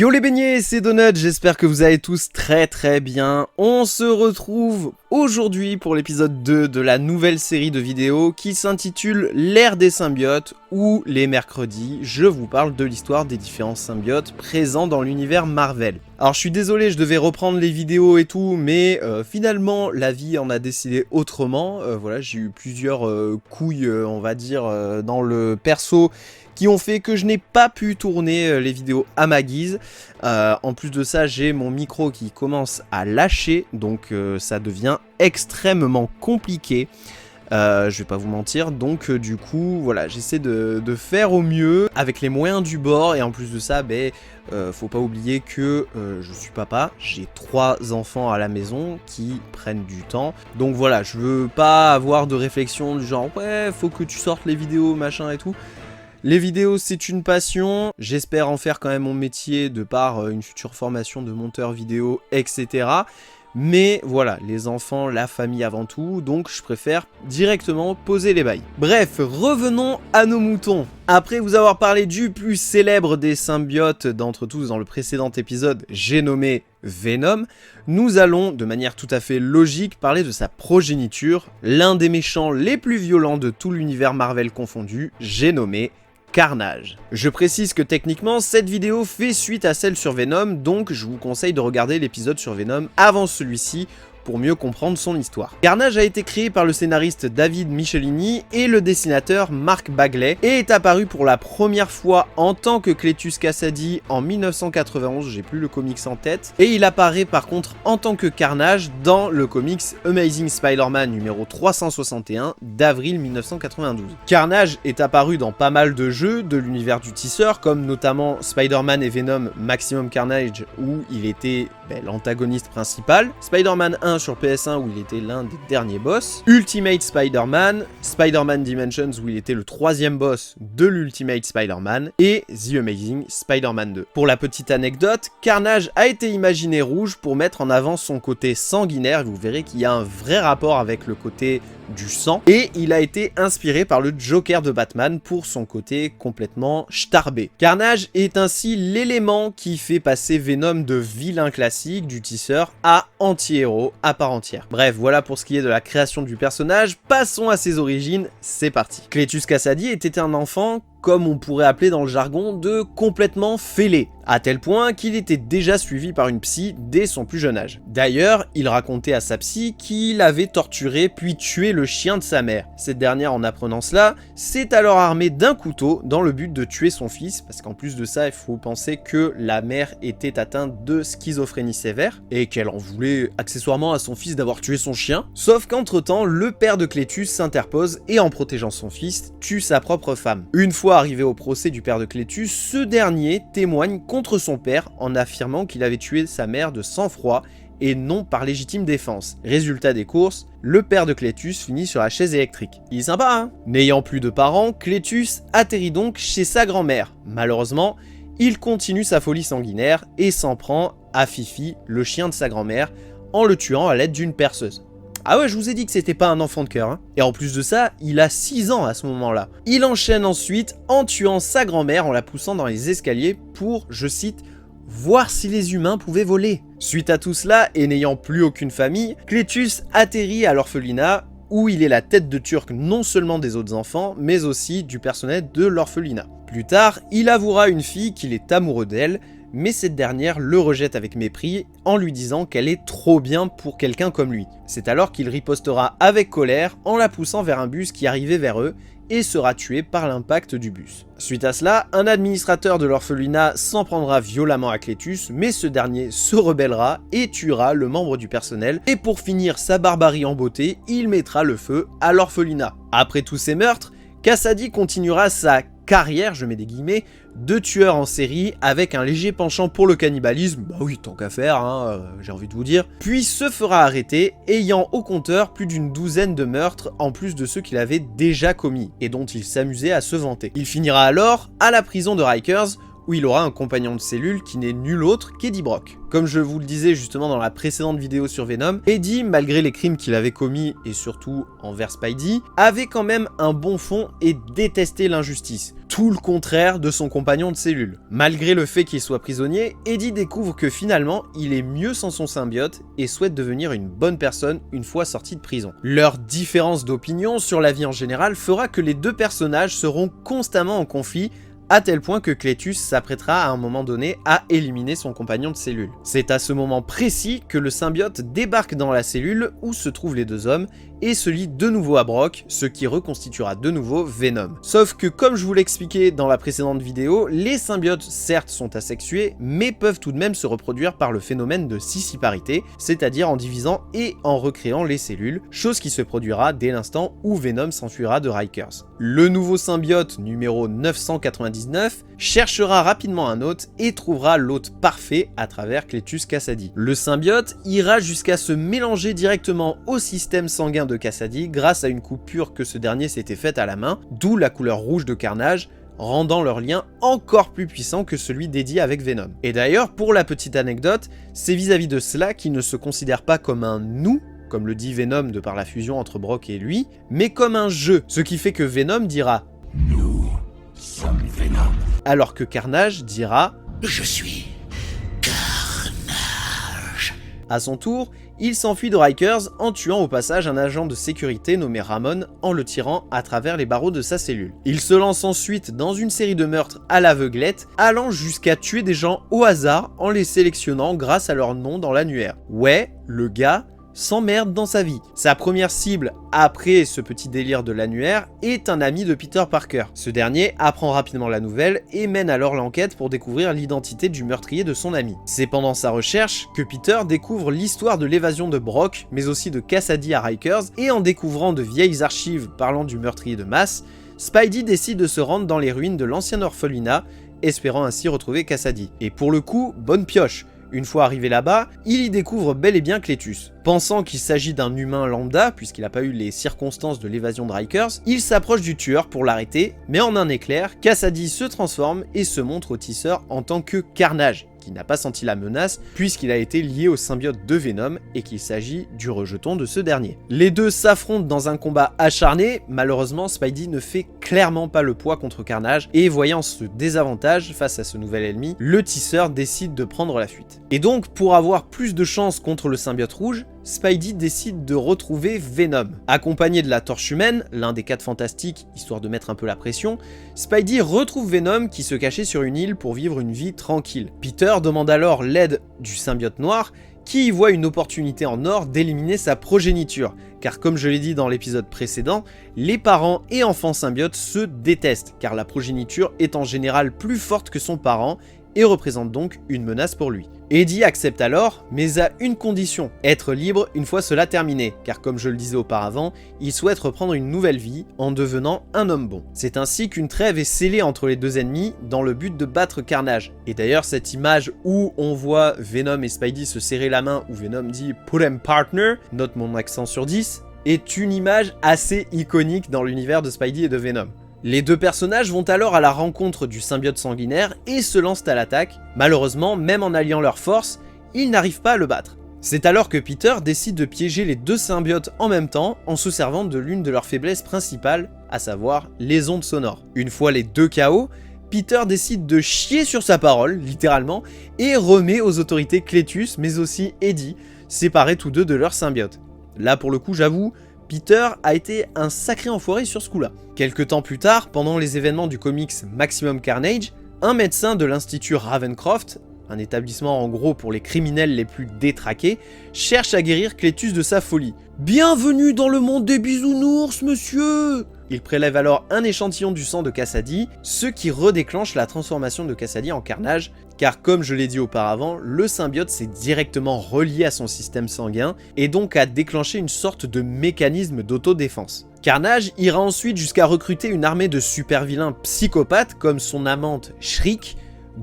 Yo les beignets, c'est Donut, j'espère que vous allez tous très bien. On se retrouve aujourd'hui pour l'épisode 2 de la nouvelle série de vidéos qui s'intitule l'ère des symbiotes, où les mercredis, je vous parle de l'histoire des différents symbiotes présents dans l'univers Marvel. Alors je suis désolé, je devais reprendre les vidéos et tout, mais finalement la vie en a décidé autrement. Voilà, j'ai eu plusieurs couilles, on va dire, dans le perso, qui ont fait que je n'ai pas pu tourner les vidéos à ma guise. En plus de ça, j'ai mon micro qui commence à lâcher, donc ça devient extrêmement compliqué. Je vais pas vous mentir, donc du coup, voilà, j'essaie de faire au mieux avec les moyens du bord, et en plus de ça, faut pas oublier que je suis papa, j'ai 3 enfants à la maison qui prennent du temps, donc voilà, je veux pas avoir de réflexion du genre, ouais, faut que tu sortes les vidéos, machin et tout. Les vidéos, c'est une passion, j'espère en faire quand même mon métier de par une future formation de monteur vidéo, etc. Mais voilà, les enfants, la famille avant tout, donc je préfère directement poser les bails. Bref, revenons à nos moutons. Après vous avoir parlé du plus célèbre des symbiotes d'entre tous dans le précédent épisode, j'ai nommé Venom, nous allons, de manière tout à fait logique, parler de sa progéniture, l'un des méchants les plus violents de tout l'univers Marvel confondu, j'ai nommé Carnage. Je précise que techniquement, cette vidéo fait suite à celle sur Venom, donc je vous conseille de regarder l'épisode sur Venom avant celui-ci pour mieux comprendre son histoire. Carnage a été créé par le scénariste David Michelinie et le dessinateur Mark Bagley et est apparu pour la première fois en tant que Cletus Kasady en 1991, j'ai plus le comics en tête, et il apparaît par contre en tant que Carnage dans le comics Amazing Spider-Man numéro 361 d'avril 1992. Carnage est apparu dans pas mal de jeux de l'univers du tisseur, comme notamment Spider-Man et Venom Maximum Carnage où il était l'antagoniste principal, Spider-Man 1 sur PS1 où il était l'un des derniers boss, Ultimate Spider-Man, Spider-Man Dimensions où il était le 3e boss de l'Ultimate Spider-Man, et The Amazing Spider-Man 2. Pour la petite anecdote, Carnage a été imaginé rouge pour mettre en avant son côté sanguinaire, vous verrez qu'il y a un vrai rapport avec le côté du sang, et il a été inspiré par le Joker de Batman pour son côté complètement starbé. Carnage est ainsi l'élément qui fait passer Venom de vilain classique du tisseur à anti-héros à part entière. Bref, voilà pour ce qui est de la création du personnage, passons à ses origines, c'est parti. Cletus Kasady était un enfant, comme on pourrait appeler dans le jargon, de complètement fêlé, à tel point qu'il était déjà suivi par une psy dès son plus jeune âge. D'ailleurs, il racontait à sa psy qu'il avait torturé puis tué le chien de sa mère. Cette dernière, en apprenant cela, s'est alors armée d'un couteau dans le but de tuer son fils, parce qu'en plus de ça, il faut penser que la mère était atteinte de schizophrénie sévère, et qu'elle en voulait accessoirement à son fils d'avoir tué son chien, sauf qu'entre-temps, le père de Cletus s'interpose et en protégeant son fils, tue sa propre femme. Une fois arrivé au procès du père de Cletus, ce dernier témoigne contre son père en affirmant qu'il avait tué sa mère de sang-froid et non par légitime défense. Résultat des courses, le père de Cletus finit sur la chaise électrique. Il est sympa, hein? N'ayant plus de parents, Cletus atterrit donc chez sa grand-mère. Malheureusement, il continue sa folie sanguinaire et s'en prend à Fifi, le chien de sa grand-mère, en le tuant à l'aide d'une perceuse. Ah ouais, je vous ai dit que c'était pas un enfant de cœur, hein. Et en plus de ça, il a 6 ans à ce moment-là. Il enchaîne ensuite en tuant sa grand-mère en la poussant dans les escaliers pour, je cite, « voir si les humains pouvaient voler ». Suite à tout cela, et n'ayant plus aucune famille, Cletus atterrit à l'orphelinat où il est la tête de turc non seulement des autres enfants, mais aussi du personnel de l'orphelinat. Plus tard, il avouera à une fille qu'il est amoureux d'elle, mais cette dernière le rejette avec mépris en lui disant qu'elle est trop bien pour quelqu'un comme lui. C'est alors qu'il ripostera avec colère en la poussant vers un bus qui arrivait vers eux et sera tué par l'impact du bus. Suite à cela, un administrateur de l'orphelinat s'en prendra violemment à Cletus, mais ce dernier se rebellera et tuera le membre du personnel, et pour finir sa barbarie en beauté, il mettra le feu à l'orphelinat. Après tous ces meurtres, Kasady continuera sa carrière, je mets des guillemets, de tueur en série avec un léger penchant pour le cannibalisme, bah oui, tant qu'à faire, hein, j'ai envie de vous dire, puis se fera arrêter, ayant au compteur plus d'une douzaine de meurtres en plus de ceux qu'il avait déjà commis, et dont il s'amusait à se vanter. Il finira alors à la prison de Rikers, où il aura un compagnon de cellule qui n'est nul autre qu'Eddie Brock. Comme je vous le disais justement dans la précédente vidéo sur Venom, Eddie, malgré les crimes qu'il avait commis et surtout envers Spidey, avait quand même un bon fond et détestait l'injustice. Tout le contraire de son compagnon de cellule. Malgré le fait qu'il soit prisonnier, Eddie découvre que finalement, il est mieux sans son symbiote et souhaite devenir une bonne personne une fois sorti de prison. Leur différence d'opinion sur la vie en général fera que les deux personnages seront constamment en conflit, à tel point que Cletus s'apprêtera à un moment donné à éliminer son compagnon de cellule. C'est à ce moment précis que le symbiote débarque dans la cellule où se trouvent les deux hommes et se lie de nouveau à Brock, ce qui reconstituera de nouveau Venom. Sauf que comme je vous l'expliquais dans la précédente vidéo, les symbiotes certes sont asexués, mais peuvent tout de même se reproduire par le phénomène de scissiparité, c'est-à-dire en divisant et en recréant les cellules, chose qui se produira dès l'instant où Venom s'enfuira de Rikers. Le nouveau symbiote numéro 999 cherchera rapidement un hôte et trouvera l'hôte parfait à travers Cletus Kasady. Le symbiote ira jusqu'à se mélanger directement au système sanguin de Kasady grâce à une coupure que ce dernier s'était faite à la main, d'où la couleur rouge de Carnage, rendant leur lien encore plus puissant que celui d'Eddie avec Venom. Et d'ailleurs, pour la petite anecdote, c'est vis-à-vis de cela qu'il ne se considère pas comme un nous, comme le dit Venom de par la fusion entre Brock et lui, mais comme un jeu, ce qui fait que Venom dira « Nous sommes Venom », alors que Carnage dira « Je suis Carnage ». À son tour, il s'enfuit de Rikers en tuant au passage un agent de sécurité nommé Ramon en le tirant à travers les barreaux de sa cellule. Il se lance ensuite dans une série de meurtres à l'aveuglette, allant jusqu'à tuer des gens au hasard en les sélectionnant grâce à leur nom dans l'annuaire. Ouais, le gars s'emmerde dans sa vie. Sa première cible, après ce petit délire de l'annuaire, est un ami de Peter Parker. Ce dernier apprend rapidement la nouvelle et mène alors l'enquête pour découvrir l'identité du meurtrier de son ami. C'est pendant sa recherche que Peter découvre l'histoire de l'évasion de Brock, mais aussi de Kasady à Rikers, et en découvrant de vieilles archives parlant du meurtrier de masse, Spidey décide de se rendre dans les ruines de l'ancien orphelinat, espérant ainsi retrouver Kasady. Et pour le coup, bonne pioche. Une fois arrivé là-bas, il y découvre bel et bien Cletus. Pensant qu'il s'agit d'un humain lambda, puisqu'il n'a pas eu les circonstances de l'évasion de Rikers, il s'approche du tueur pour l'arrêter, mais en un éclair, Kasady se transforme et se montre au tisseur en tant que Carnage, qui n'a pas senti la menace puisqu'il a été lié au symbiote de Venom et qu'il s'agit du rejeton de ce dernier. Les deux s'affrontent dans un combat acharné, malheureusement Spidey ne fait clairement pas le poids contre Carnage et voyant ce désavantage face à ce nouvel ennemi, le tisseur décide de prendre la fuite. Et donc pour avoir plus de chance contre le symbiote rouge, Spidey décide de retrouver Venom. Accompagné de la Torche Humaine, l'un des 4 fantastiques, histoire de mettre un peu la pression, Spidey retrouve Venom qui se cachait sur une île pour vivre une vie tranquille. Peter demande alors l'aide du symbiote noir, qui y voit une opportunité en or d'éliminer sa progéniture, car comme je l'ai dit dans l'épisode précédent, les parents et enfants symbiotes se détestent, car la progéniture est en général plus forte que son parent, et représente donc une menace pour lui. Eddie accepte alors, mais à une condition, être libre une fois cela terminé, car comme je le disais auparavant, il souhaite reprendre une nouvelle vie en devenant un homme bon. C'est ainsi qu'une trêve est scellée entre les deux ennemis dans le but de battre Carnage. Et d'ailleurs cette image où on voit Venom et Spidey se serrer la main, où Venom dit « Put 'em partner », note mon accent sur 10, est une image assez iconique dans l'univers de Spidey et de Venom. Les deux personnages vont alors à la rencontre du symbiote sanguinaire et se lancent à l'attaque. Malheureusement, même en alliant leurs forces, ils n'arrivent pas à le battre. C'est alors que Peter décide de piéger les deux symbiotes en même temps en se servant de l'une de leurs faiblesses principales, à savoir les ondes sonores. Une fois les deux KO, Peter décide de chier sur sa parole, littéralement, et remet aux autorités Cletus mais aussi Eddie, séparés tous deux de leur symbiote. Là pour le coup j'avoue, Peter a été un sacré enfoiré sur ce coup-là. Quelques temps plus tard, pendant les événements du comics Maximum Carnage, un médecin de l'Institut Ravencroft, un établissement en gros pour les criminels les plus détraqués, cherche à guérir Cletus de sa folie. « Bienvenue dans le monde des bisounours, monsieur !» Il prélève alors un échantillon du sang de Kasady, ce qui redéclenche la transformation de Kasady en Carnage, car comme je l'ai dit auparavant, le symbiote s'est directement relié à son système sanguin et donc a déclenché une sorte de mécanisme d'autodéfense. Carnage ira ensuite jusqu'à recruter une armée de super vilains psychopathes comme son amante Shriek,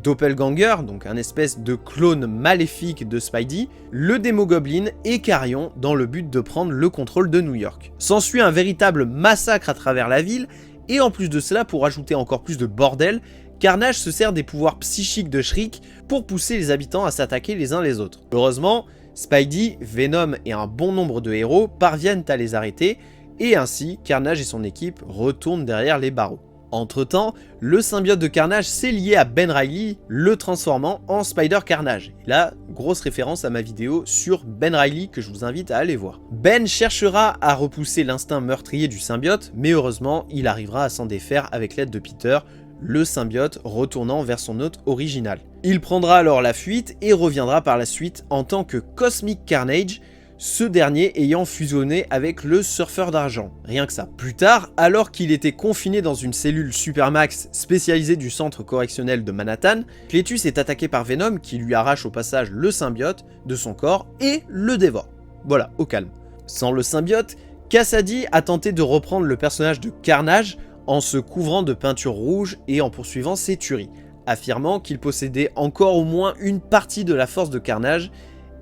Doppelganger, donc un espèce de clone maléfique de Spidey, le Démogoblin et Carrion dans le but de prendre le contrôle de New York. S'ensuit un véritable massacre à travers la ville, et en plus de cela, pour ajouter encore plus de bordel, Carnage se sert des pouvoirs psychiques de Shriek pour pousser les habitants à s'attaquer les uns les autres. Heureusement, Spidey, Venom et un bon nombre de héros parviennent à les arrêter, et ainsi Carnage et son équipe retournent derrière les barreaux. Entre-temps, le symbiote de Carnage s'est lié à Ben Reilly, le transformant en Spider-Carnage. Et là, grosse référence à ma vidéo sur Ben Reilly que je vous invite à aller voir. Ben cherchera à repousser l'instinct meurtrier du symbiote, mais heureusement, il arrivera à s'en défaire avec l'aide de Peter, le symbiote retournant vers son hôte original. Il prendra alors la fuite et reviendra par la suite en tant que Cosmic Carnage, ce dernier ayant fusionné avec le Surfeur d'Argent. Rien que ça. Plus tard, alors qu'il était confiné dans une cellule Supermax spécialisée du centre correctionnel de Manhattan, Cletus est attaqué par Venom qui lui arrache au passage le symbiote de son corps et le dévore. Voilà, au calme. Sans le symbiote, Kasady a tenté de reprendre le personnage de Carnage en se couvrant de peinture rouge et en poursuivant ses tueries, affirmant qu'il possédait encore au moins une partie de la force de Carnage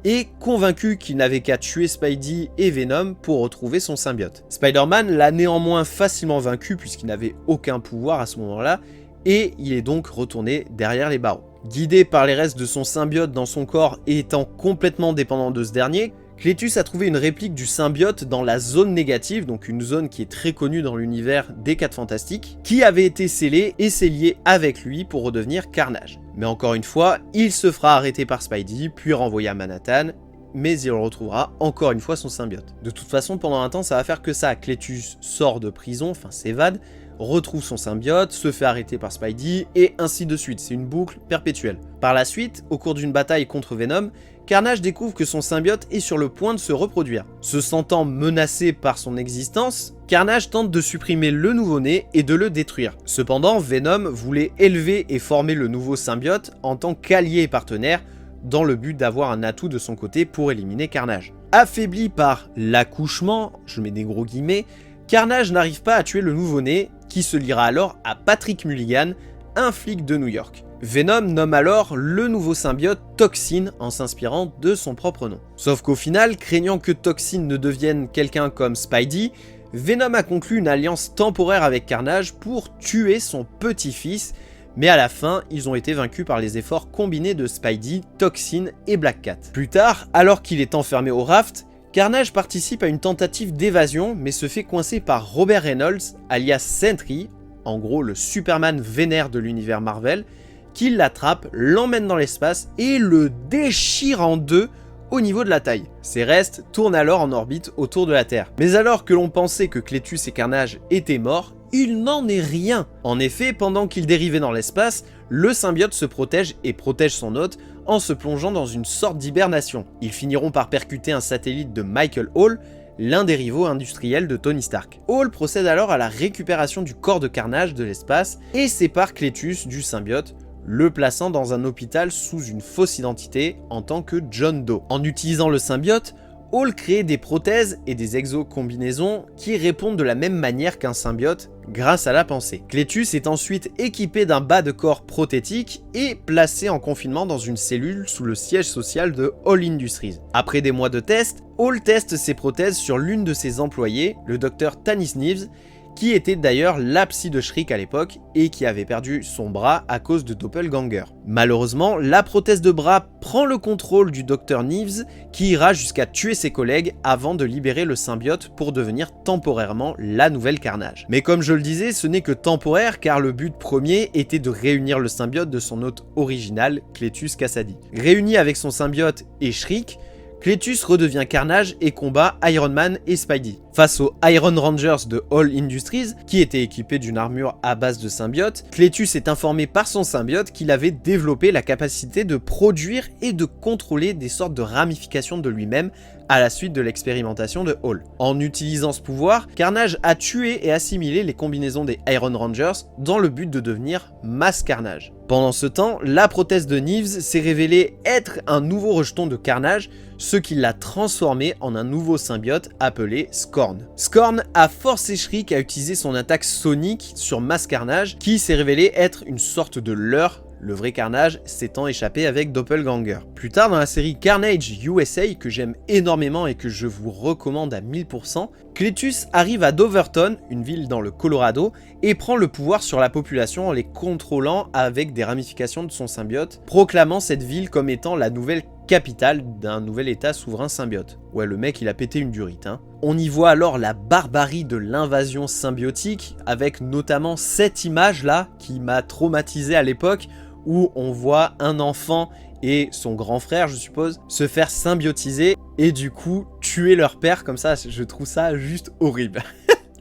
et convaincu qu'il n'avait qu'à tuer Spidey et Venom pour retrouver son symbiote. Spider-Man l'a néanmoins facilement vaincu puisqu'il n'avait aucun pouvoir à ce moment-là, et il est donc retourné derrière les barreaux. Guidé par les restes de son symbiote dans son corps et étant complètement dépendant de ce dernier, Cletus a trouvé une réplique du symbiote dans la zone négative, donc une zone qui est très connue dans l'univers des 4 Fantastiques, qui avait été scellée et s'est liée avec lui pour redevenir Carnage. Mais encore une fois, il se fera arrêter par Spidey, puis renvoyer à Manhattan, mais il retrouvera encore une fois son symbiote. De toute façon, pendant un temps, ça va faire que ça. Cletus sort de prison, enfin s'évade, retrouve son symbiote, se fait arrêter par Spidey, et ainsi de suite. C'est une boucle perpétuelle. Par la suite, au cours d'une bataille contre Venom, Carnage découvre que son symbiote est sur le point de se reproduire. Se sentant menacé par son existence, Carnage tente de supprimer le nouveau-né et de le détruire. Cependant, Venom voulait élever et former le nouveau symbiote en tant qu'allié et partenaire, dans le but d'avoir un atout de son côté pour éliminer Carnage. Affaibli par l'accouchement, je mets des gros guillemets, Carnage n'arrive pas à tuer le nouveau-né, qui se liera alors à Patrick Mulligan, un flic de New York. Venom nomme alors le nouveau symbiote Toxin en s'inspirant de son propre nom. Sauf qu'au final, craignant que Toxin ne devienne quelqu'un comme Spidey, Venom a conclu une alliance temporaire avec Carnage pour tuer son petit-fils, mais à la fin, ils ont été vaincus par les efforts combinés de Spidey, Toxin et Black Cat. Plus tard, alors qu'il est enfermé au raft, Carnage participe à une tentative d'évasion, mais se fait coincer par Robert Reynolds, alias Sentry, en gros le Superman vénère de l'univers Marvel, qui l'attrape, l'emmène dans l'espace et le déchire en deux au niveau de la taille. Ses restes tournent alors en orbite autour de la Terre. Mais alors que l'on pensait que Cletus et Carnage étaient morts, il n'en est rien. En effet, pendant qu'ils dérivaient dans l'espace, le symbiote se protège et protège son hôte en se plongeant dans une sorte d'hibernation. Ils finiront par percuter un satellite de Michael Hall, l'un des rivaux industriels de Tony Stark. Hall procède alors à la récupération du corps de Carnage de l'espace et sépare Cletus du symbiote, le plaçant dans un hôpital sous une fausse identité en tant que John Doe. En utilisant le symbiote, Hall crée des prothèses et des exocombinaisons qui répondent de la même manière qu'un symbiote grâce à la pensée. Cletus est ensuite équipé d'un bas de corps prothétique et placé en confinement dans une cellule sous le siège social de Hall Industries. Après des mois de tests, Hall teste ses prothèses sur l'une de ses employées, le docteur Tanis Neves, qui était d'ailleurs la psy de Shriek à l'époque et qui avait perdu son bras à cause de Doppelganger. Malheureusement, la prothèse de bras prend le contrôle du docteur Neves qui ira jusqu'à tuer ses collègues avant de libérer le symbiote pour devenir temporairement la nouvelle Carnage. Mais comme je le disais, ce n'est que temporaire car le but premier était de réunir le symbiote de son hôte original, Cletus Kasady. Réuni avec son symbiote et Shriek, Cletus redevient Carnage et combat Iron Man et Spidey. Face aux Iron Rangers de Hall Industries, qui étaient équipés d'une armure à base de symbiote, Cletus est informé par son symbiote qu'il avait développé la capacité de produire et de contrôler des sortes de ramifications de lui-même à la suite de l'expérimentation de Hall. En utilisant ce pouvoir, Carnage a tué et assimilé les combinaisons des Iron Rangers dans le but de devenir Mass Carnage. Pendant ce temps, la prothèse de Neves s'est révélée être un nouveau rejeton de Carnage, ce qui l'a transformé en un nouveau symbiote appelé Scorn. Scorn a forcé Shriek à utiliser son attaque sonique sur Mass Carnage, qui s'est révélé être une sorte de leurre, le vrai Carnage s'étant échappé avec Doppelganger. Plus tard dans la série Carnage USA, que j'aime énormément et que je vous recommande à 1000%, Cletus arrive à Doverton, une ville dans le Colorado, et prend le pouvoir sur la population en les contrôlant avec des ramifications de son symbiote, proclamant cette ville comme étant la nouvelle capitale d'un nouvel état souverain symbiote. Ouais, le mec il a pété une durite, hein. On y voit alors la barbarie de l'invasion symbiotique, avec notamment cette image là qui m'a traumatisé à l'époque, où on voit un enfant et son grand frère, je suppose, se faire symbiotiser et du coup tuer leur père comme ça. Je trouve ça juste horrible.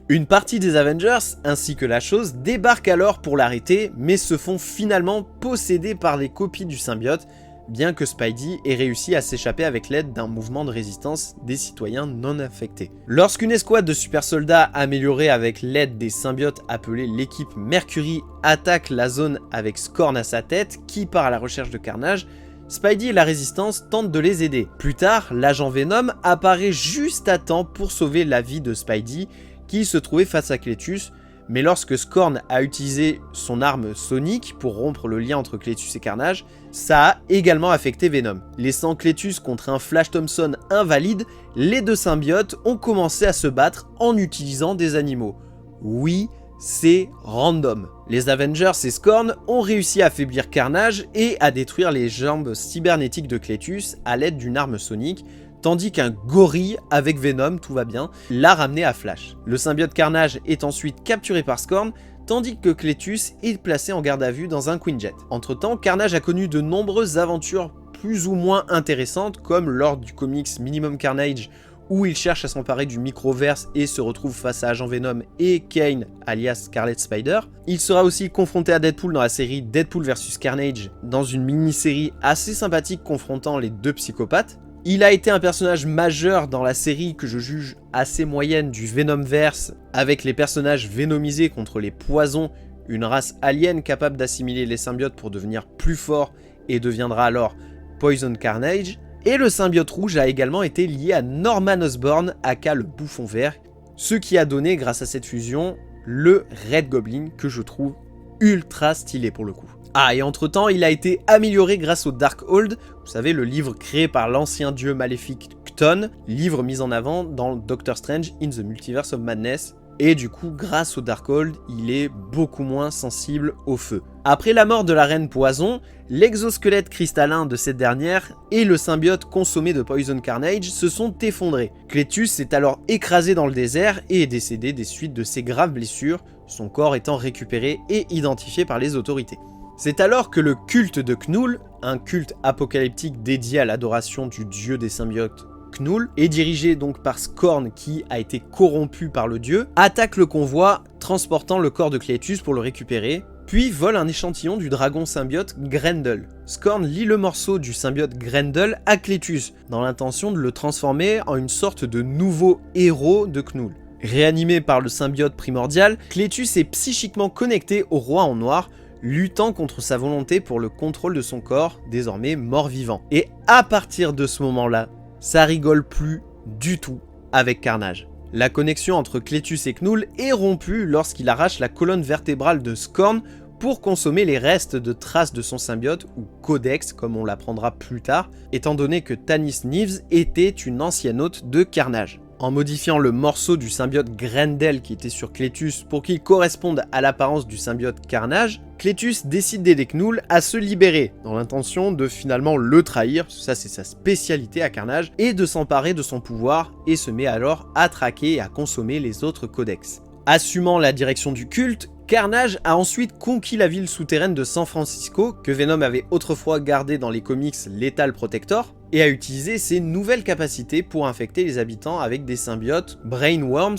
Une partie des Avengers, ainsi que la Chose, débarquent alors pour l'arrêter, mais se font finalement posséder par les copies du symbiote, bien que Spidey ait réussi à s'échapper avec l'aide d'un mouvement de résistance des citoyens non affectés. Lorsqu'une escouade de super soldats améliorés avec l'aide des symbiotes appelés l'équipe Mercury attaque la zone avec Scorn à sa tête, qui part à la recherche de Carnage, Spidey et la résistance tentent de les aider. Plus tard, l'agent Venom apparaît juste à temps pour sauver la vie de Spidey, qui se trouvait face à Cletus, mais lorsque Scorn a utilisé son arme sonique pour rompre le lien entre Cletus et Carnage, ça a également affecté Venom. Laissant Cletus contre un Flash Thompson invalide, les deux symbiotes ont commencé à se battre en utilisant des animaux. Oui, c'est random. Les Avengers et Scorn ont réussi à affaiblir Carnage et à détruire les jambes cybernétiques de Cletus à l'aide d'une arme sonique, tandis qu'un gorille avec Venom, tout va bien, l'a ramené à Flash. Le symbiote Carnage est ensuite capturé par Scorn, tandis que Cletus est placé en garde à vue dans un Quinjet. Entre temps, Carnage a connu de nombreuses aventures plus ou moins intéressantes, comme lors du comics Minimum Carnage, où il cherche à s'emparer du microverse et se retrouve face à Agent Venom et Kane, alias Scarlet Spider. Il sera aussi confronté à Deadpool dans la série Deadpool vs Carnage, dans une mini-série assez sympathique confrontant les deux psychopathes. Il a été un personnage majeur dans la série que je juge assez moyenne du Venomverse, avec les personnages vénomisés contre les poisons, une race alien capable d'assimiler les symbiotes pour devenir plus fort et deviendra alors Poison Carnage. Et le symbiote rouge a également été lié à Norman Osborn, aka le Bouffon Vert, ce qui a donné, grâce à cette fusion, le Red Goblin que je trouve ultra stylé pour le coup. Ah, et entre temps, il a été amélioré grâce au Darkhold, vous savez, le livre créé par l'ancien dieu maléfique Chthon, livre mis en avant dans Doctor Strange in the Multiverse of Madness. Et du coup, grâce au Darkhold, il est beaucoup moins sensible au feu. Après la mort de la Reine Poison, l'exosquelette cristallin de cette dernière et le symbiote consommé de Poison Carnage se sont effondrés. Cletus s'est alors écrasé dans le désert et est décédé des suites de ses graves blessures, son corps étant récupéré et identifié par les autorités. C'est alors que le culte de Knull, un culte apocalyptique dédié à l'adoration du dieu des symbiotes Knull, et dirigé donc par Scorn qui a été corrompu par le dieu, attaque le convoi transportant le corps de Cletus pour le récupérer, puis vole un échantillon du dragon symbiote Grendel. Scorn lie le morceau du symbiote Grendel à Cletus, dans l'intention de le transformer en une sorte de nouveau héros de Knull. Réanimé par le symbiote primordial, Cletus est psychiquement connecté au roi en noir, luttant contre sa volonté pour le contrôle de son corps, désormais mort-vivant. Et à partir de ce moment-là, ça rigole plus du tout avec Carnage. La connexion entre Cletus et Knull est rompue lorsqu'il arrache la colonne vertébrale de Scorn pour consommer les restes de traces de son symbiote, ou codex comme on l'apprendra plus tard, étant donné que Tanis Neves était une ancienne hôte de Carnage. En modifiant le morceau du symbiote Grendel qui était sur Cletus pour qu'il corresponde à l'apparence du symbiote Carnage, Cletus décide d'aider Knull à se libérer, dans l'intention de finalement le trahir, parce que ça c'est sa spécialité à Carnage, et de s'emparer de son pouvoir, et se met alors à traquer et à consommer les autres codex. Assumant la direction du culte, Carnage a ensuite conquis la ville souterraine de San Francisco, que Venom avait autrefois gardée dans les comics Lethal Protector, et a utilisé ses nouvelles capacités pour infecter les habitants avec des symbiotes Brainworms,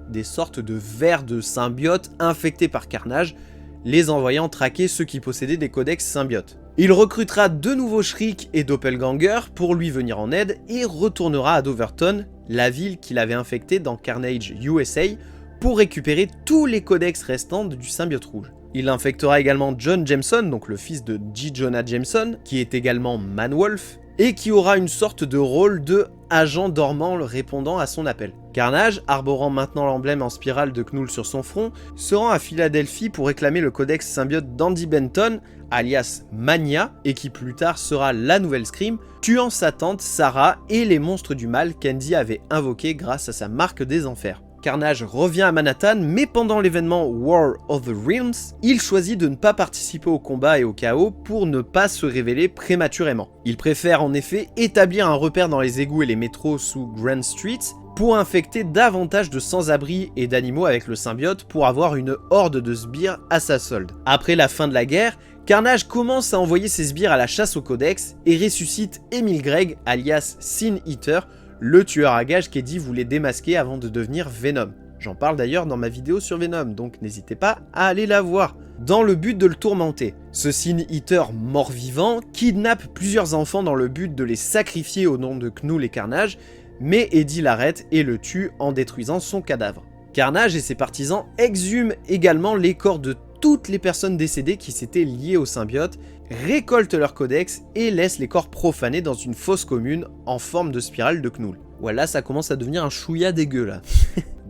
des sortes de vers de symbiotes infectés par Carnage, les envoyant traquer ceux qui possédaient des codex symbiotes. Il recrutera de nouveaux Shriek et Doppelganger pour lui venir en aide et retournera à Doverton, la ville qu'il avait infectée dans Carnage USA, pour récupérer tous les codex restants du symbiote rouge. Il infectera également John Jameson, donc le fils de J. Jonah Jameson, qui est également Manwolf, et qui aura une sorte de rôle de agent dormant répondant à son appel. Carnage, arborant maintenant l'emblème en spirale de Knull sur son front, se rend à Philadelphie pour réclamer le codex symbiote d'Andy Benton, alias Mania, et qui plus tard sera la nouvelle Scream, tuant sa tante Sarah et les monstres du mal qu'Andy avait invoqués grâce à sa marque des enfers. Carnage revient à Manhattan, mais pendant l'événement War of the Realms, il choisit de ne pas participer au combat et au chaos pour ne pas se révéler prématurément. Il préfère en effet établir un repère dans les égouts et les métros sous Grand Street pour infecter davantage de sans-abri et d'animaux avec le symbiote pour avoir une horde de sbires à sa solde. Après la fin de la guerre, Carnage commence à envoyer ses sbires à la chasse au codex et ressuscite Emil Gregg, alias Sin Eater, le tueur à gages qu'Eddie voulait démasquer avant de devenir Venom. J'en parle d'ailleurs dans ma vidéo sur Venom, donc n'hésitez pas à aller la voir, dans le but de le tourmenter. Ce Sin Eater mort-vivant kidnappe plusieurs enfants dans le but de les sacrifier au nom de Knull et Carnage, mais Eddie l'arrête et le tue en détruisant son cadavre. Carnage et ses partisans exhument également les corps de toutes les personnes décédées qui s'étaient liées au symbiote, récoltent leur codex et laissent les corps profanés dans une fosse commune en forme de spirale de Knull. Voilà, ça commence à devenir un chouïa dégueu là.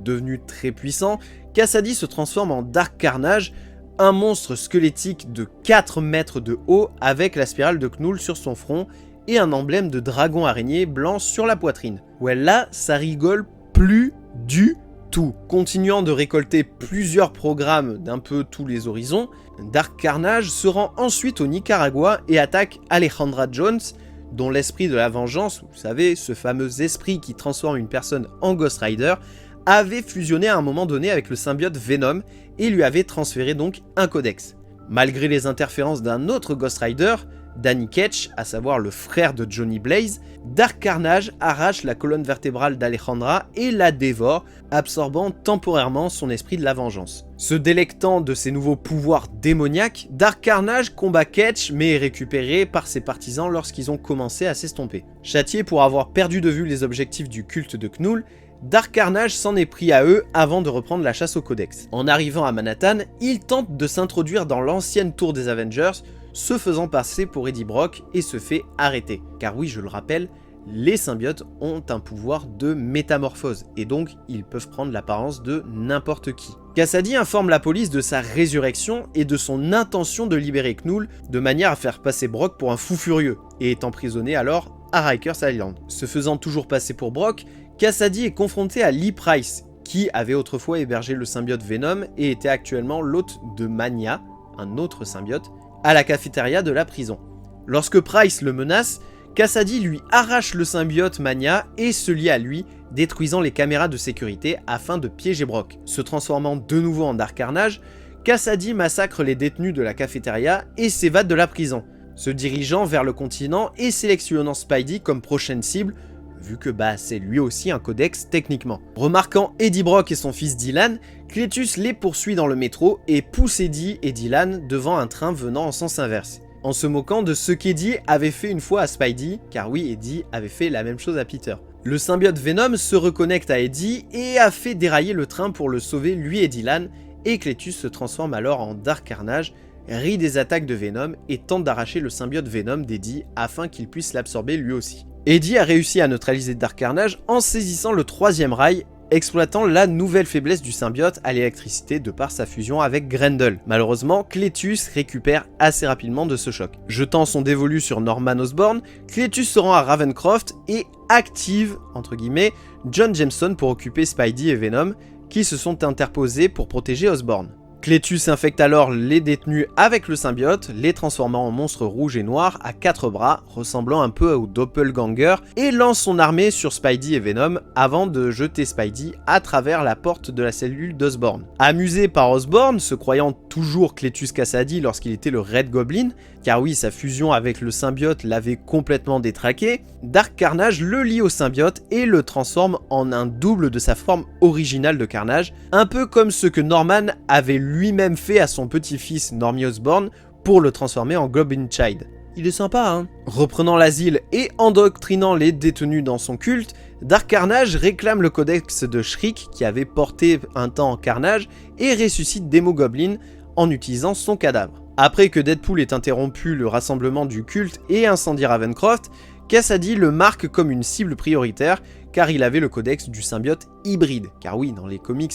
Devenu très puissant, Kasady se transforme en Dark Carnage, un monstre squelettique de 4 mètres de haut avec la spirale de Knull sur son front et un emblème de dragon araignée blanc sur la poitrine. Ouais, là, ça rigole plus du tout. Continuant de récolter plusieurs programmes d'un peu tous les horizons, Dark Carnage se rend ensuite au Nicaragua et attaque Alejandra Jones, dont l'esprit de la vengeance, vous savez, ce fameux esprit qui transforme une personne en Ghost Rider, avait fusionné à un moment donné avec le symbiote Venom et lui avait transféré donc un codex. Malgré les interférences d'un autre Ghost Rider, Danny Ketch, à savoir le frère de Johnny Blaze, Dark Carnage arrache la colonne vertébrale d'Alejandra et la dévore, absorbant temporairement son esprit de la vengeance. Se délectant de ses nouveaux pouvoirs démoniaques, Dark Carnage combat Ketch mais est récupéré par ses partisans lorsqu'ils ont commencé à s'estomper. Châtié pour avoir perdu de vue les objectifs du culte de Knull, Dark Carnage s'en est pris à eux avant de reprendre la chasse au codex. En arrivant à Manhattan, il tente de s'introduire dans l'ancienne tour des Avengers, se faisant passer pour Eddie Brock et se fait arrêter. Car oui, je le rappelle, les symbiotes ont un pouvoir de métamorphose et donc ils peuvent prendre l'apparence de n'importe qui. Kasady informe la police de sa résurrection et de son intention de libérer Knull de manière à faire passer Brock pour un fou furieux et est emprisonné alors à Rikers Island. Se faisant toujours passer pour Brock, Kasady est confronté à Lee Price, qui avait autrefois hébergé le symbiote Venom et était actuellement l'hôte de Mania, un autre symbiote, à la cafétéria de la prison. Lorsque Price le menace, Kasady lui arrache le symbiote Mania et se lie à lui, détruisant les caméras de sécurité afin de piéger Brock. Se transformant de nouveau en Dark Carnage, Kasady massacre les détenus de la cafétéria et s'évade de la prison, se dirigeant vers le continent et sélectionnant Spidey comme prochaine cible, vu que c'est lui aussi un codex techniquement. Remarquant Eddie Brock et son fils Dylan, Cletus les poursuit dans le métro et pousse Eddie et Dylan devant un train venant en sens inverse, en se moquant de ce qu'Eddie avait fait une fois à Spidey, car oui, Eddie avait fait la même chose à Peter. Le symbiote Venom se reconnecte à Eddie et a fait dérailler le train pour le sauver lui et Dylan, et Cletus se transforme alors en Dark Carnage, rit des attaques de Venom et tente d'arracher le symbiote Venom d'Eddie afin qu'il puisse l'absorber lui aussi. Eddie a réussi à neutraliser Dark Carnage en saisissant le troisième rail, exploitant la nouvelle faiblesse du symbiote à l'électricité de par sa fusion avec Grendel. Malheureusement, Cletus récupère assez rapidement de ce choc. Jetant son dévolu sur Norman Osborn, Cletus se rend à Ravencroft et active, entre guillemets, John Jameson pour occuper Spidey et Venom, qui se sont interposés pour protéger Osborn. Cletus infecte alors les détenus avec le symbiote, les transformant en monstres rouges et noirs à 4 bras, ressemblant un peu au doppelganger, et lance son armée sur Spidey et Venom avant de jeter Spidey à travers la porte de la cellule d'Osborn. Amusé par Osborn, se croyant toujours Cletus Kasady lorsqu'il était le Red Goblin, car oui, sa fusion avec le symbiote l'avait complètement détraqué, Dark Carnage le lie au symbiote et le transforme en un double de sa forme originale de Carnage, un peu comme ce que Norman avait lui-même fait à son petit-fils Normie Osborn pour le transformer en Goblin Child. Il est sympa, hein. Reprenant l'asile et endoctrinant les détenus dans son culte, Dark Carnage réclame le codex de Shriek qui avait porté un temps en Carnage et ressuscite Demogoblin en utilisant son cadavre. Après que Deadpool ait interrompu le rassemblement du culte et incendie Ravencroft, Kasady le marque comme une cible prioritaire car il avait le codex du symbiote hybride. Car oui, dans les comics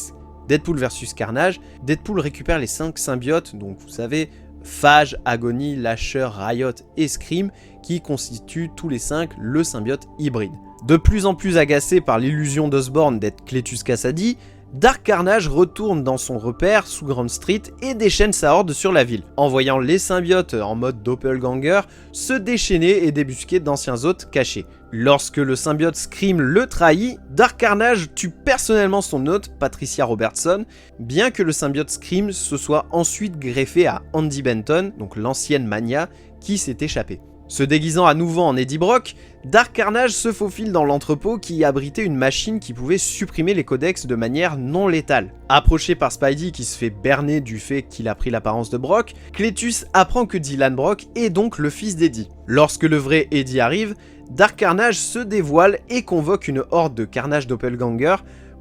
Deadpool vs Carnage, Deadpool récupère les 5 symbiotes, donc vous savez, Phage, Agony, Lasher, Riot et Scream, qui constituent tous les 5 le symbiote hybride. De plus en plus agacé par l'illusion d'Osborn d'être Cletus Kasady, Dark Carnage retourne dans son repère sous Grand Street et déchaîne sa horde sur la ville, en voyant les symbiotes en mode doppelganger se déchaîner et débusquer d'anciens hôtes cachés. Lorsque le symbiote Scream le trahit, Dark Carnage tue personnellement son hôte, Patricia Robertson, bien que le symbiote Scream se soit ensuite greffé à Andy Benton, donc l'ancienne Mania, qui s'est échappée. Se déguisant à nouveau en Eddie Brock, Dark Carnage se faufile dans l'entrepôt qui abritait une machine qui pouvait supprimer les codex de manière non létale. Approché par Spidey qui se fait berner du fait qu'il a pris l'apparence de Brock, Cletus apprend que Dylan Brock est donc le fils d'Eddie. Lorsque le vrai Eddie arrive, Dark Carnage se dévoile et convoque une horde de Carnage Doppelganger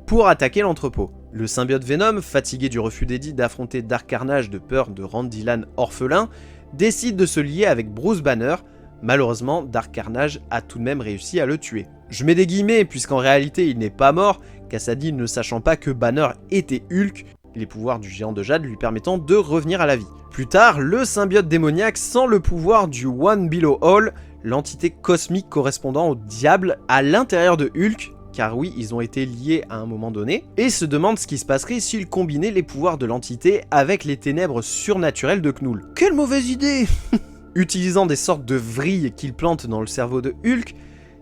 pour attaquer l'entrepôt. Le symbiote Venom, fatigué du refus d'Eddie d'affronter Dark Carnage de peur de rendre Dylan orphelin, décide de se lier avec Bruce Banner. Malheureusement, Dark Carnage a tout de même réussi à le tuer. Je mets des guillemets puisqu'en réalité il n'est pas mort, Kasady ne sachant pas que Banner était Hulk, les pouvoirs du géant de jade lui permettant de revenir à la vie. Plus tard, le symbiote démoniaque sent le pouvoir du One Below All, l'entité cosmique correspondant au diable à l'intérieur de Hulk, car oui, ils ont été liés à un moment donné, et se demande ce qui se passerait s'il combinait les pouvoirs de l'entité avec les ténèbres surnaturelles de Knull. Quelle mauvaise idée! Utilisant des sortes de vrilles qu'il plante dans le cerveau de Hulk,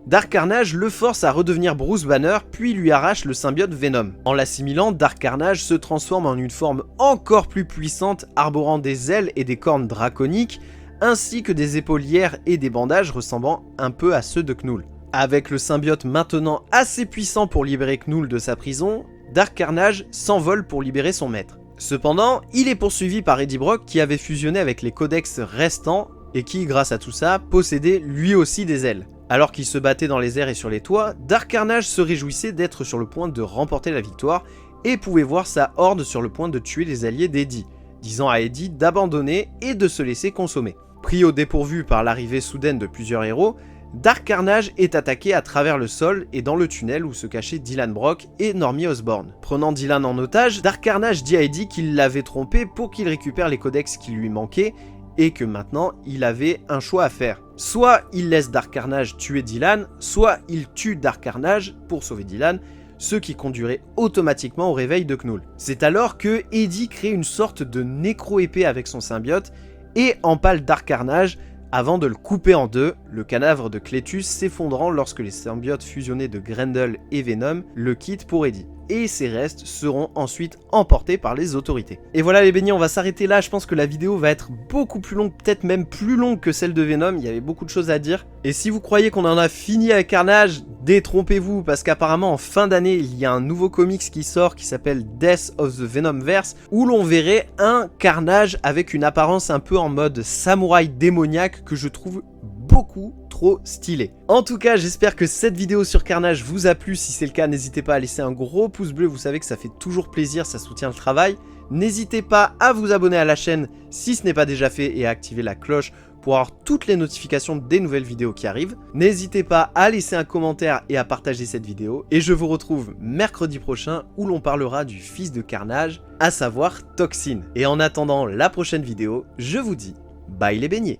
Dark Carnage le force à redevenir Bruce Banner puis lui arrache le symbiote Venom. En l'assimilant, Dark Carnage se transforme en une forme encore plus puissante arborant des ailes et des cornes draconiques ainsi que des épaulières et des bandages ressemblant un peu à ceux de Knull. Avec le symbiote maintenant assez puissant pour libérer Knull de sa prison, Dark Carnage s'envole pour libérer son maître. Cependant, il est poursuivi par Eddie Brock qui avait fusionné avec les codex restants et qui, grâce à tout ça, possédait lui aussi des ailes. Alors qu'il se battait dans les airs et sur les toits, Dark Carnage se réjouissait d'être sur le point de remporter la victoire et pouvait voir sa horde sur le point de tuer les alliés d'Eddie, disant à Eddie d'abandonner et de se laisser consommer. Pris au dépourvu par l'arrivée soudaine de plusieurs héros, Dark Carnage est attaqué à travers le sol et dans le tunnel où se cachaient Dylan Brock et Normie Osborn. Prenant Dylan en otage, Dark Carnage dit à Eddie qu'il l'avait trompé pour qu'il récupère les codex qui lui manquaient et que maintenant il avait un choix à faire. Soit il laisse Dark Carnage tuer Dylan, soit il tue Dark Carnage pour sauver Dylan, ce qui conduirait automatiquement au réveil de Knull. C'est alors que Eddie crée une sorte de nécro-épée avec son symbiote et empale Dark Carnage avant de le couper en deux, le cadavre de Cletus s'effondrant lorsque les symbiotes fusionnés de Grendel et Venom le quittent pour Eddie. Et ses restes seront ensuite emportés par les autorités. Et voilà les beignets, on va s'arrêter là, je pense que la vidéo va être beaucoup plus longue, peut-être même plus longue que celle de Venom, il y avait beaucoup de choses à dire. Et si vous croyez qu'on en a fini avec Carnage, détrompez-vous, parce qu'apparemment en fin d'année, il y a un nouveau comics qui sort qui s'appelle Death of the Venomverse, où l'on verrait un Carnage avec une apparence un peu en mode samouraï démoniaque que je trouve beaucoup trop stylé. En tout cas, j'espère que cette vidéo sur Carnage vous a plu. Si c'est le cas, n'hésitez pas à laisser un gros pouce bleu. Vous savez que ça fait toujours plaisir, ça soutient le travail. N'hésitez pas à vous abonner à la chaîne si ce n'est pas déjà fait et à activer la cloche pour avoir toutes les notifications des nouvelles vidéos qui arrivent. N'hésitez pas à laisser un commentaire et à partager cette vidéo. Et je vous retrouve mercredi prochain où l'on parlera du fils de Carnage, à savoir Toxin. Et en attendant la prochaine vidéo, je vous dis bye les beignets.